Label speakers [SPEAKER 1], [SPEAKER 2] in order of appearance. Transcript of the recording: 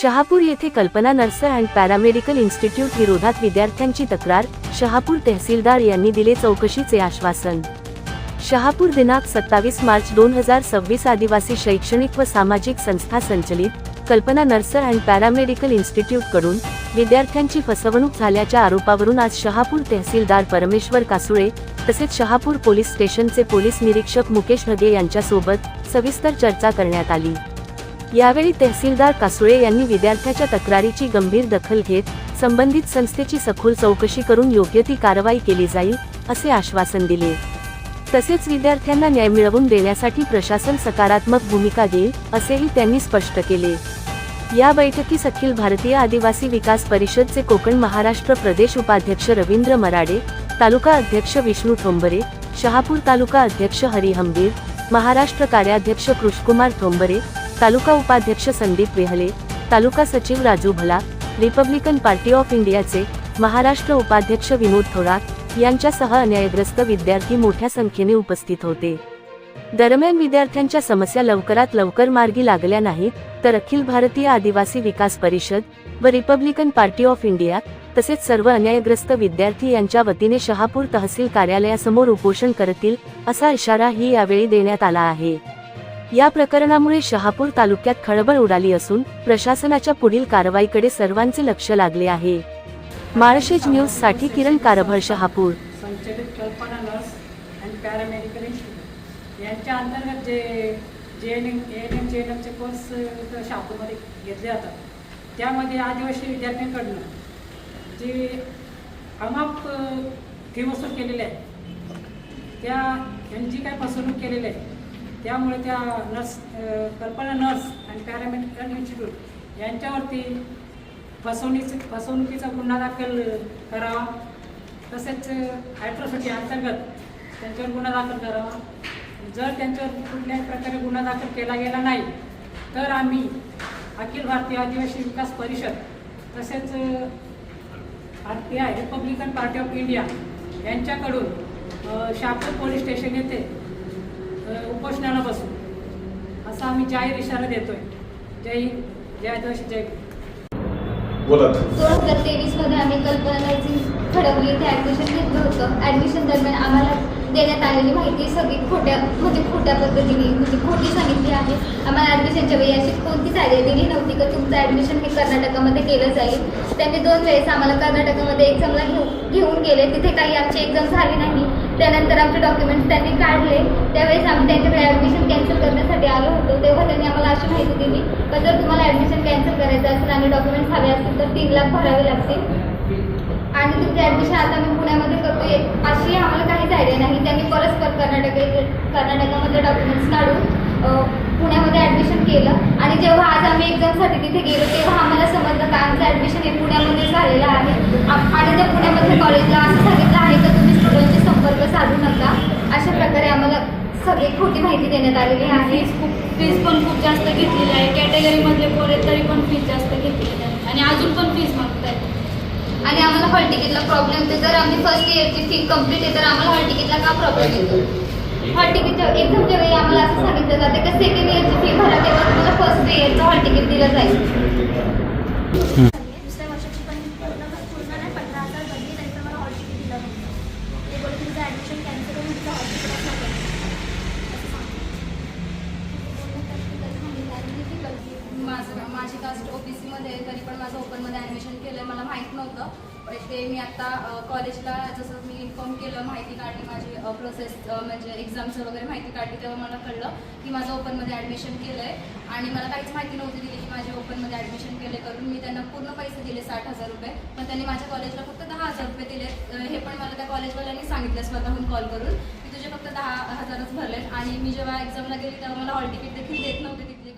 [SPEAKER 1] शहापूर येथे कल्पना nurse and paramedical institute विरोधात विद्यार्थ्यांची तक्रार, शहापूर तहसीलदार यांनी दिले चौकशीचे आश्वासन। शहापूर दिनांक 27 मार्च 2026 आदिवासी शैक्षणिक व सामाजिक संस्था संचलित कल्पना नर्स अँड पॅरामेडिकल इन्स्टिट्यूट कडून विद्यार्थ्यांची फसवणूक झाल्याच्या आरोपावरून आज शहापूर तहसीलदार परमेश्वर कासुळे तसेच शहापूर पोलीस स्टेशनचे पोलीस निरीक्षक मुकेश ढगे यांच्यासोबत सविस्तर चर्चा करण्यात आली। यावेळी तहसीलदार कासुळे यांनी विद्यार्थ्याच्या तक्रारीची गंभीर दखल घेत संबंधित संस्थेची सखोल चौकशी करून योग्य ती कारवाई केली जाईल असे आश्वासन दिले। तसेच विद्यार्थ्यांना न्याय मिळवून देण्यासाठी प्रशासन सकारात्मक भूमिका घेईल असेही त्यांनी स्पष्ट केले। या बैठकीस अखिल भारतीय आदिवासी विकास परिषदचे कोकण महाराष्ट्र प्रदेश उपाध्यक्ष रवींद्र मराडे, तालुका अध्यक्ष विष्णू ठोंबरे, शहापूर तालुका अध्यक्ष हरी हंबीर, महाराष्ट्र कार्याध्यक्ष कृष्णकुमार ठोंबरे, तालुका उपाध्यक्ष संदीप वेहले, तालुका सचिव राजू भला, रिपब्लिकन पार्टी ऑफ इंडियाचे महाराष्ट्र उपाध्यक्ष विनोद थोरात यांच्यासह अन्यायग्रस्त विद्यार्थी मोठ्या संख्येने उपस्थित होते। दरम्यान विद्यार्थ्यांच्या समस्या लवकरात लवकर मार्गी लागल्या नाहीत तर अखिल भारतीय आदिवासी विकास परिषद व रिपब्लिकन पार्टी ऑफ इंडिया तसेच सर्व अन्यायग्रस्त विद्यार्थी यांच्या वतीने शहापूर तहसील कार्यालयासमोर उपोषण करतील असा इशाराही यावेळी देण्यात आला आहे। या प्रकरणामुळे शहापूर तालुक्यात खळबळ उडाली असून प्रशासनाच्या पुढील कारवाईकडे सर्वांचे लक्ष लागले आहे। माळशेज न्यूज साठी किरण कारभार, शहापूर।
[SPEAKER 2] संचलित कल्पना नर्स अँड पॅरामेडिकल इन्स्टिट्यूट यांच्या अंतर्गत जे JNM चे कोर्स शहापूरमध्ये घेतले जातात त्यामध्ये आदिवासी विद्यार्थ्यांकडून जी अमाप फी वसूल केलेली आहे त्यांची काय फसवणूक केलेली आहे त्यामुळे त्या कल्पना नर्स अँड पॅरामेडिकल इन्स्टिट्यूट यांच्यावरती फसवणुकीचा गुन्हा दाखल करावा, तसेच ॲट्रॉसिटी अंतर्गत त्यांच्यावर गुन्हा दाखल करावा। जर त्यांच्यावर कुठल्याही प्रकारे गुन्हा दाखल केला गेला नाही तर आम्ही अखिल भारतीय आदिवासी विकास परिषद तसेच RPI Republican party of India यांच्याकडून शहापूर पोलीस स्टेशन येथे उपोषणाला बसू असा आम्ही जाहीर इशारा देतोय। जय हिंद, जय आदिवासी, जय हिंद।
[SPEAKER 3] 2023 मध्ये आम्ही कल्पना नर्सिंग खडवली येथे ॲडमिशन घेतलं होतं। ॲडमिशन दरम्यान आम्हाला देण्यात आलेली माहिती सगळी खोट्या पद्धतीने खोटी सांगितली आहे। आम्हाला ॲडमिशनच्या वेळी अशी कोणतीच आयडिया दिली नव्हती की तुमचं ॲडमिशन हे कर्नाटकामध्ये केलं जाईल। त्यांनी 2 वेळेस आम्हाला कर्नाटकामध्ये एक्झामला घेऊन गेले, तिथे काही आमची एक्झाम झाली नाही। त्यानंतर आमचे डॉक्युमेंट्स त्यांनी काढले, त्यावेळेस आम्ही त्यांच्याकडे ॲडमिशन कॅन्सल करण्यासाठी आलो होतो। तेव्हा त्यांनी आम्हाला अशी माहिती दिली की जर तुम्हाला ॲडमिशन कॅन्सल करायचं असेल आणि डॉक्युमेंट्स हवे असतील तर 3 लाख भरावे लागतील आणि तुमची ॲडमिशन आता मी पुण्यामध्ये करतोय अशी आम्हाला काहीच आयडिया नाही। त्यांनी परस्पर कर्नाटकामध्ये डॉक्युमेंट्स काढून पुण्यामध्ये ॲडमिशन केलं आणि जेव्हा आज आम्ही एक्झामसाठी तिथे गेलो तेव्हा आम्हाला समजलं की आमचं ॲडमिशन हे पुण्यामध्ये झालेलं आहे आणि त्या पुण्यामध्ये कॉलेजला असं सांगितलं आहे की तुम्ही स्टुडंटशी संपर्क साधू नका। अशा प्रकारे आम्हाला सगळी खोटी माहिती देण्यात आलेली आहे।
[SPEAKER 4] फीस पण खूप जास्त घेतलेली आहे, कॅटेगरीमधले पोरे तरी पण फीस जास्त घेतलेली आहे आणि अजून पण फीस मागतायत
[SPEAKER 3] आणि आम्हाला हॉल तिकीटला प्रॉब्लेम होते। जर आम्ही फर्स्ट इयरची फी कंप्लीट आहे तर आम्हाला हॉल तिकीटला का प्रॉब्लेम येतो? हॉल तिकीटच्या एक्झामच्या वेळी आम्हाला असं सांगितलं जातं की सेकंड इयरची फी भरा तेव्हा तुम्हाला फर्स्ट इयरचं हॉल तिकीट दिलं जाईल।
[SPEAKER 5] दुसऱ्या वर्षाची पण पूर्ण नाही 15,000 भरली तरी पण मला हॉल तिकीट दिलं नव्हतं। ते बोलते तुझं ॲडमिशन कॅन्सल करून तुझं हॉल तिकीटच नको
[SPEAKER 4] माझी कास्ट OBC मध्ये तरी पण माझं ओपनमध्ये ॲडमिशन केलं मला माहीत नव्हतं। ते मी आता कॉलेजला जसं मी इन्फॉर्म केलं, माहिती काढली, माझी प्रोसेस म्हणजे एक्झामचं वगैरे माहिती काढली तेव्हा मला कळलं की माझं ओपनमध्ये ॲडमिशन केलं आहे आणि मला काहीच माहिती नव्हती दिली की माझे ओपनमध्ये ॲडमिशन केले करून मी त्यांना पूर्ण पैसे दिले 60,000 रुपये, पण त्यांनी माझ्या कॉलेजला फक्त 10,000 रुपये दिले। हे पण मला त्या कॉलेजवाल्यांनी सांगितलं स्वतःहून कॉल करून की तुझे फक्त 10,000च भरलेत आणि मी जेव्हा एक्झामला गेली तेव्हा मला हॉल तिकीट देखील देत नव्हते तिथले।